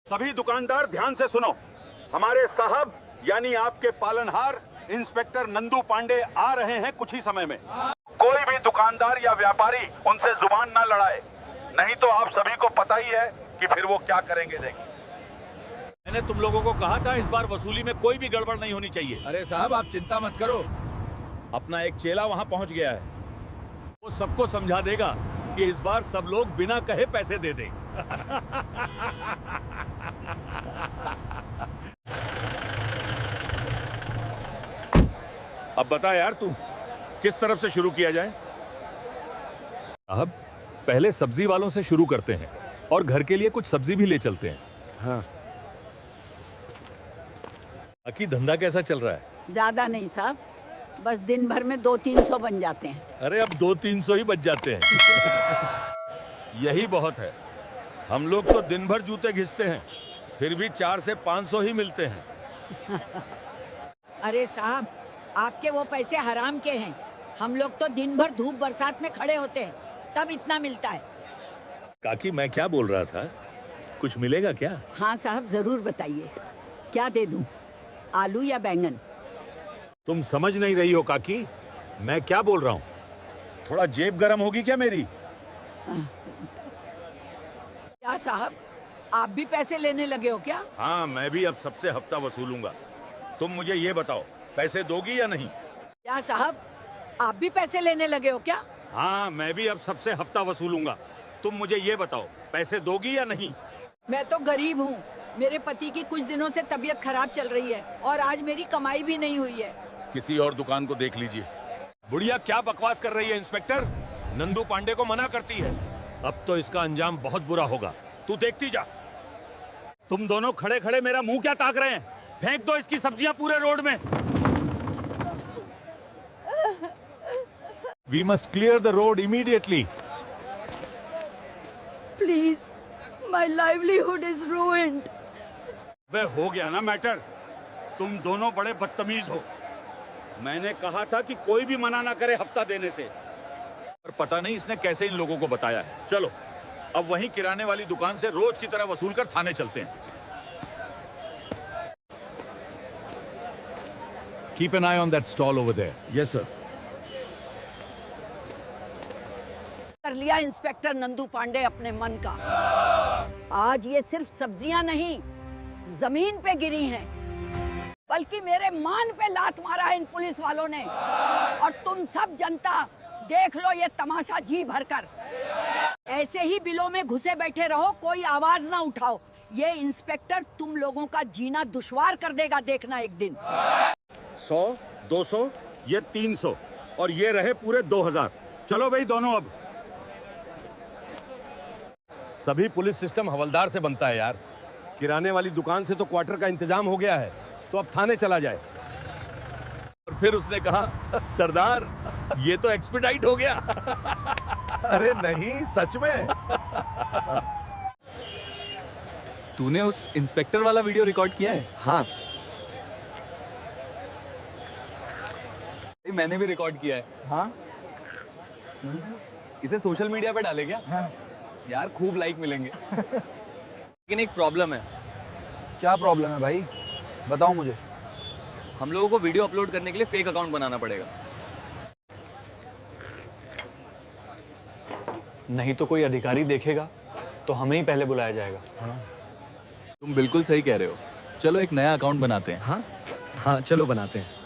सभी दुकानदार ध्यान से सुनो, हमारे साहब यानी आपके पालनहार इंस्पेक्टर नंदू पांडे आ रहे हैं कुछ ही समय में। कोई भी दुकानदार या व्यापारी उनसे जुबान ना लड़ाए, नहीं तो आप सभी को पता ही है कि फिर वो क्या करेंगे। देखिए, मैंने तुम लोगों को कहा था इस बार वसूली में कोई भी गड़बड़ नहीं होनी चाहिए। अरे साहब आप चिंता मत करो, अपना एक चेला वहां पहुंच गया है, वो सबको समझा देगा कि इस बार सब लोग बिना कहे पैसे दे दें। अब बता यार, तू किस तरफ से शुरू किया जाए? साहब, पहले सब्जी वालों से शुरू करते हैं और घर के लिए कुछ सब्जी भी ले चलते हैं। हाँ। बाकी धंधा कैसा चल रहा है? ज्यादा नहीं साहब, बस दिन भर में 200-300 बन जाते हैं। अरे अब 200-300 ही बच जाते हैं। यही बहुत है। हम लोग तो दिन भर जूते घिसते हैं, फिर भी 400 से 500 ही मिलते हैं। अरे साहब, आपके वो पैसे हराम के हैं। हम लोग तो दिन भर धूप बरसात में खड़े होते हैं, तब इतना मिलता है। काकी, मैं क्या बोल रहा था, कुछ मिलेगा क्या? हाँ साहब, जरूर बताइए, क्या दे दूं, आलू या बैंगन? तुम समझ नहीं रही हो काकी, मैं क्या बोल रहा हूँ। थोड़ा जेब गरम होगी क्या मेरी? क्या साहब, आप भी पैसे लेने लगे हो क्या? हाँ, मैं भी अब सबसे हफ्ता वसूलूंगा। तुम मुझे ये बताओ, पैसे दोगी या नहीं? क्या साहब, आप भी पैसे लेने लगे हो क्या? हाँ, मैं भी अब सबसे हफ्ता वसूलूंगा। तुम मुझे ये बताओ, पैसे दोगी या नहीं? मैं तो गरीब हूँ, मेरे पति की कुछ दिनों से तबीयत खराब चल रही है और आज मेरी कमाई भी नहीं हुई है। किसी और दुकान को देख लीजिए। बुढ़िया क्या बकवास कर रही है इंस्पेक्टर? नंदू पांडे को मना करती है। अब तो इसका अंजाम बहुत बुरा होगा, तू देखती जा। तुम दोनों खड़े खड़े मेरा मुंह क्या ताक रहे हैं? फेंक दो इसकी सब्जियां पूरे रोड में। We must clear the road immediately. Please, my livelihood is ruined. बे हो गया ना मैटर, तुम दोनों बड़े बदतमीज हो। मैंने कहा था कि कोई भी मना ना करे हफ्ता देने से, पर पता नहीं इसने कैसे इन लोगों को बताया है। चलो अब वहीं किराने वाली दुकान से रोज की तरह वसूल कर थाने चलते हैं। Keep an eye on that stall over there. Yes sir. कर लिया इंस्पेक्टर नंदू पांडे अपने मन का। आज ये सिर्फ सब्जियां नहीं, जमीन पे गिरी हैं, बल्कि मेरे मान पे लात मारा है इन पुलिस वालों ने। और तुम सब जनता देख लो ये तमाशा जी भरकर। ऐसे ही बिलों में घुसे बैठे रहो, कोई आवाज ना उठाओ। ये इंस्पेक्टर तुम लोगों का जीना दुश्वार कर देगा, देखना एक दिन। 100, 200, ये 300 और ये रहे पूरे 2000। चलो भाई दोनों अब। सभी पुलिस सिस्टम हवलदार से बनता है यार। किराने वाली दुकान से तो क्वार्टर का इंतजाम हो गया है, तो अब थाने चला जाए। और फिर उसने कहा, सरदार ये तो एक्सपीडाइट हो गया। अरे नहीं, सच में। तूने उस इंस्पेक्टर वाला वीडियो रिकॉर्ड किया है? हाँ। मैंने भी रिकॉर्ड किया है। हाँ। इसे सोशल मीडिया पे डाले क्या? हाँ। यार खूब लाइक मिलेंगे। लेकिन एक प्रॉब्लम है। क्या प्रॉब्लम है भाई, बताओ मुझे। हम लोगों को वीडियो अपलोड करने के लिए फेक अकाउंट बनाना पड़ेगा। नहीं तो कोई अधिकारी देखेगा तो हमें ही पहले बुलाया जाएगा। हाँ। तुम बिल्कुल सही कह रहे हो। चलो एक नया अकाउंट बनाते हैं। हाँ हाँ, चलो बनाते हैं।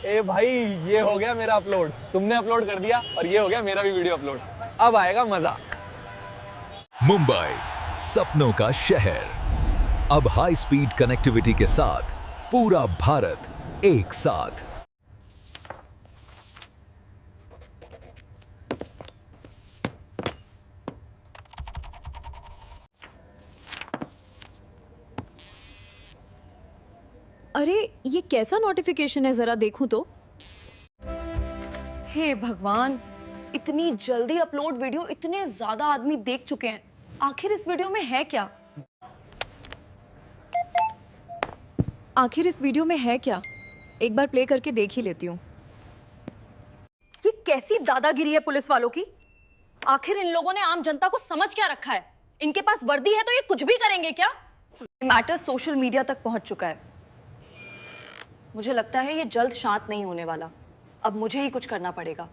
ए भाई, ये हो गया मेरा अपलोड। तुमने अपलोड कर दिया और ये हो गया मेरा भी वीडियो अपलोड। अब आएगा मजा। मुंबई, सपनों का शहर, अब हाई स्पीड कनेक्टिविटी के साथ पूरा भारत एक साथ। अरे ये कैसा नोटिफिकेशन है, जरा देखूं तो। हे भगवान, इतनी जल्दी अपलोड वीडियो इतने ज्यादा आदमी देख चुके हैं। आखिर इस वीडियो में है क्या? आखिर इस वीडियो में है क्या? एक बार प्ले करके देख ही लेती हूँ। ये कैसी दादागिरी है पुलिस वालों की? आखिर इन लोगों ने आम जनता को समझ क्या रखा है? इनके पास वर्दी है तो ये कुछ भी करेंगे क्या? मैटर सोशल मीडिया तक पहुंच चुका है। मुझे लगता है ये जल्द शांत नहीं होने वाला। अब मुझे ही कुछ करना पड़ेगा।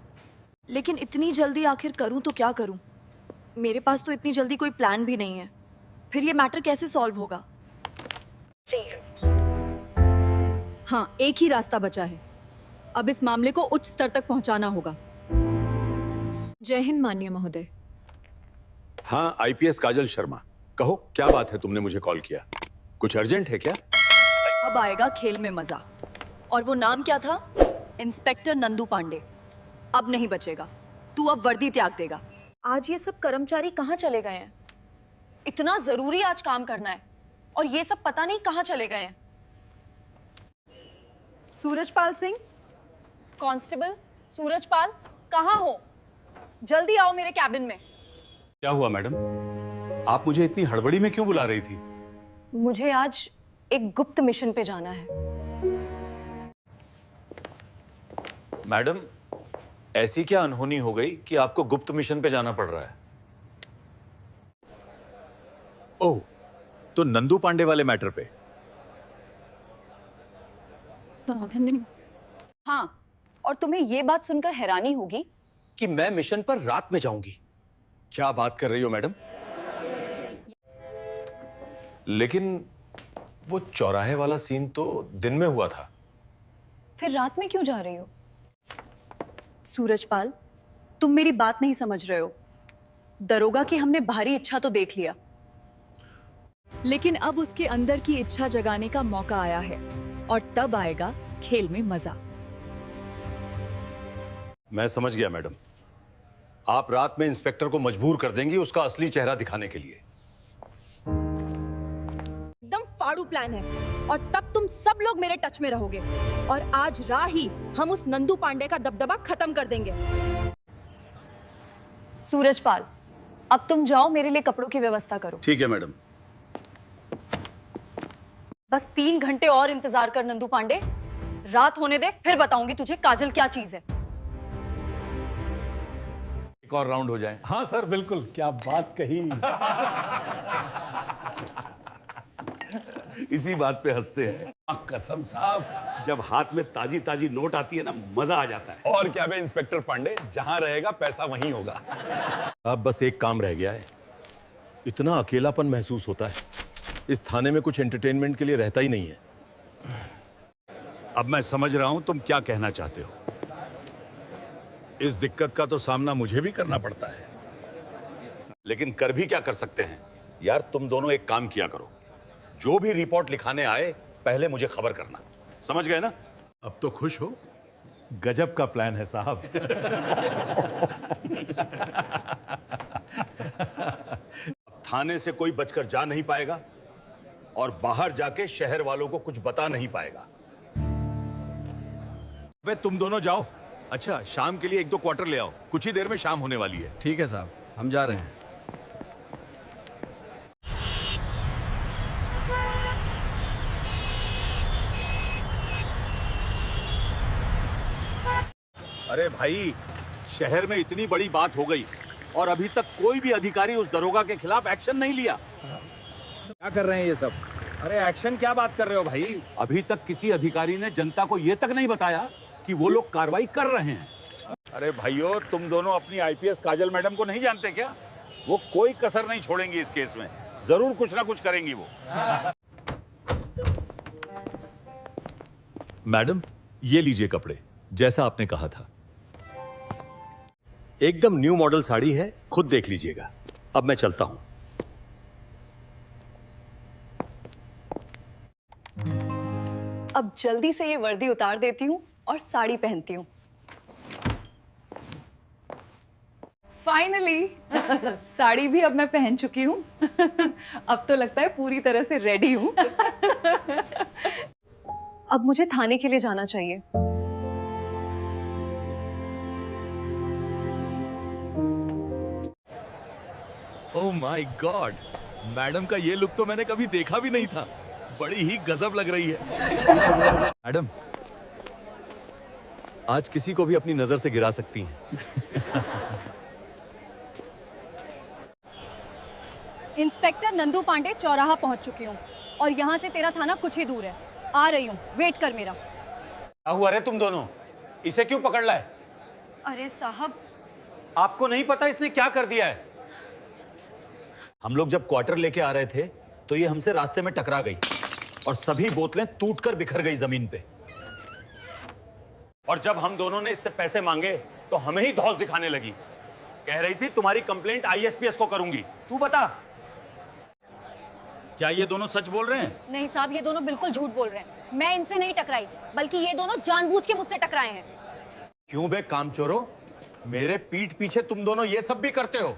लेकिन इतनी जल्दी आखिर करूं तो क्या करूं? मेरे पास तो इतनी जल्दी कोई प्लान भी नहीं है। फिर ये मैटर कैसे सॉल्व होगा? हाँ, एक ही रास्ता बचा है। अब इस मामले को उच्च स्तर तक पहुंचाना होगा। जय हिंद माननीय महोदय। हाँ, आईपीएस काजल शर्मा, कहो क्या बात है, तुमने मुझे कॉल किया? कुछ अर्जेंट है क्या? अब आएगा खेल में मजा। और वो नाम क्या था? इंस्पेक्टर नंदू पांडे। अब नहीं बचेगा। तू अब वर्दी त्याग देगा। आज ये सब कर्मचारी कहाँ चले गए हैं? इतना जरूरी आज काम करना है और ये सब पता नहीं कहाँ चले गए हैं। सूरजपाल सिंह, कांस्टेबल सूरजपाल, कहाँ हो? जल्दी आओ मेरे कैबिन में। क्या हुआ मैडम? आप मुझे इतनी हड़बड़ी में क्यों बुला रही थी? मुझे आज एक गुप्त मिशन पे जाना है। मैडम, ऐसी क्या अनहोनी हो गई कि आपको गुप्त मिशन पे जाना पड़ रहा है? ओह, तो नंदू पांडे वाले मैटर पे? हाँ, और तुम्हें ये बात सुनकर हैरानी होगी कि मैं मिशन पर रात में जाऊंगी। क्या बात कर रही हो मैडम? लेकिन वो चौराहे वाला सीन तो दिन में हुआ था। फिर रात में क्यों जा रही हो? सूरजपाल, तुम मेरी बात नहीं समझ रहे हो। दरोगा की हमने भारी इच्छा तो देख लिया, लेकिन अब उसके अंदर की इच्छा जगाने का मौका आया है और तब आएगा खेल में मजा। मैं समझ गया मैडम। आप रात में इंस्पेक्टर को मजबूर कर देंगी उसका असली चेहरा दिखाने के लिए। एकदम फाड़ू प्लान है और तब तुम सब लोग मेरे टच में रहोगे और आज रात ही हम उस नंदू पांडे का दबदबा खत्म कर देंगे। सूरजपाल, अब तुम जाओ, मेरे लिए कपड़ों की व्यवस्था करो। ठीक है मैडम। बस 3 घंटे और इंतजार कर नंदू पांडे। रात होने दे, फिर बताऊंगी तुझे काजल क्या चीज है। एक और राउंड हो जाए। हाँ सर, बिल्कुल। क्या बात कही। इसी बात पे हंसते हैं। कसम साहब, जब हाथ में ताजी ताजी नोट आती है ना, मजा आ जाता है। और क्या बे इंस्पेक्टर पांडे, जहां रहेगा पैसा वहीं होगा। अब बस एक काम रह गया है। इतना अकेलापन महसूस होता है, इस थाने में कुछ एंटरटेनमेंट के लिए रहता ही नहीं है। अब मैं समझ रहा हूं तुम क्या कहना चाहते हो। इस दिक्कत का तो सामना मुझे भी करना पड़ता है, लेकिन कर भी क्या कर सकते हैं यार। तुम दोनों एक काम किया करो, जो भी रिपोर्ट लिखाने आए पहले मुझे खबर करना। समझ गए ना? अब तो खुश हो? गजब का प्लान है साहब। थाने से कोई बचकर जा नहीं पाएगा और बाहर जाके शहर वालों को कुछ बता नहीं पाएगा। वे तुम दोनों जाओ। अच्छा, शाम के लिए 1-2 क्वार्टर ले आओ, कुछ ही देर में शाम होने वाली है। ठीक है साहब, हम जा रहे हैं। अरे भाई, शहर में इतनी बड़ी बात हो गई और अभी तक कोई भी अधिकारी उस दरोगा के खिलाफ एक्शन नहीं लिया। क्या कर रहे हैं ये सब? अरे एक्शन क्या बात कर रहे हो भाई? अभी तक किसी अधिकारी ने जनता को यह तक नहीं बताया कि वो लोग कार्रवाई कर रहे हैं। अरे भाइयों, तुम दोनों अपनी आईपीएस काजल मैडम को नहीं जानते क्या? वो कोई कसर नहीं छोड़ेंगी इस केस में, जरूर कुछ ना कुछ करेंगी वो। मैडम, ये लीजिए कपड़े, जैसा आपने कहा था। एकदम न्यू मॉडल साड़ी है, खुद देख लीजिएगा। अब मैं चलता हूं। अब जल्दी से ये वर्दी उतार देती हूँ और साड़ी पहनती हूँ। फाइनली साड़ी भी अब मैं पहन चुकी हूँ। अब तो लगता है पूरी तरह से रेडी हूँ। अब मुझे थाने के लिए जाना चाहिए। ओह माय गॉड, मैडम का ये लुक तो मैंने कभी देखा भी नहीं था। बड़ी ही गजब लग रही है। मैडम, आज किसी को भी अपनी नजर से गिरा सकती हैं। इंस्पेक्टर नंदू पांडे चौराहा पहुंच चुकी हूँ और यहाँ से तेरा थाना कुछ ही दूर है। आ रही हूँ, वेट कर मेरा। क्या हुआ रे तुम दोनों? इसे क्यों पकड़ लाए? अरे साहब, आपको नहीं पता इसने क्या कर दिया है? हम लोग जब क्वार्टर लेके आ रहे थे तो ये हमसे रास्ते में टकरा गई और सभी बोतलें टूटकर बिखर गई जमीन पे। और जब हम दोनों ने इससे पैसे मांगे तो हमें ही धौंस दिखाने लगी। कह रही थी तुम्हारी कंप्लेंट आईएसपीएस को करूंगी। तू बता, क्या ये दोनों सच बोल रहे हैं? नहीं साहब, ये दोनों बिल्कुल झूठ बोल रहे हैं। मैं इनसे नहीं टकराई, बल्कि ये दोनों जानबूझ के मुझसे टकराए हैं। क्यों बे कामचोरो, मेरे पीठ पीछे तुम दोनों ये सब भी करते हो?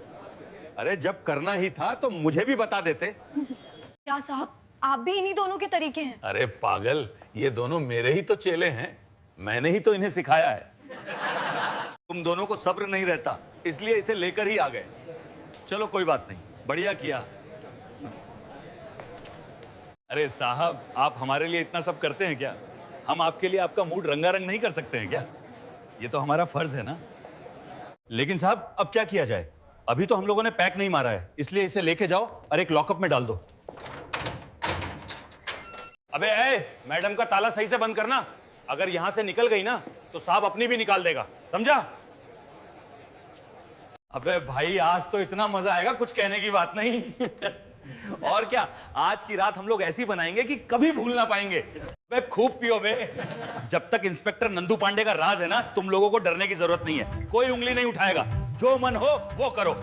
अरे जब करना ही था तो मुझे भी बता देते। क्या साहब, आप भी इन्हीं दोनों के तरीके हैं? अरे पागल, ये दोनों मेरे ही तो चेले हैं। मैंने ही तो इन्हें सिखाया है। तुम दोनों को सब्र नहीं रहता, इसलिए इसे लेकर ही आ गए। चलो कोई बात नहीं, बढ़िया किया। अरे साहब, आप हमारे लिए इतना सब करते हैं क्या? हम आपके लिए आपका मूड रंगारंग नहीं कर सकते हैं क्या? ये तो हमारा फर्ज है ना। लेकिन साहब, अब क्या किया जाए? अभी तो हम लोगों ने पैक नहीं मारा है, इसलिए इसे लेके जाओ और एक लॉकअप में डाल दो। अबे मैडम का ताला सही से बंद करना। अगर यहां से निकल गई ना तो साहब अपनी भी निकाल देगा, समझा? अबे भाई, आज तो इतना मजा आएगा, कुछ कहने की बात नहीं। और क्या, आज की रात हम लोग ऐसी बनाएंगे कि कभी भूल ना पाएंगे। बे खूब पियो बे। जब तक इंस्पेक्टर नंदू पांडे का राज है ना, तुम लोगों को डरने की जरूरत नहीं है। कोई उंगली नहीं उठाएगा। जो मन हो वो करो।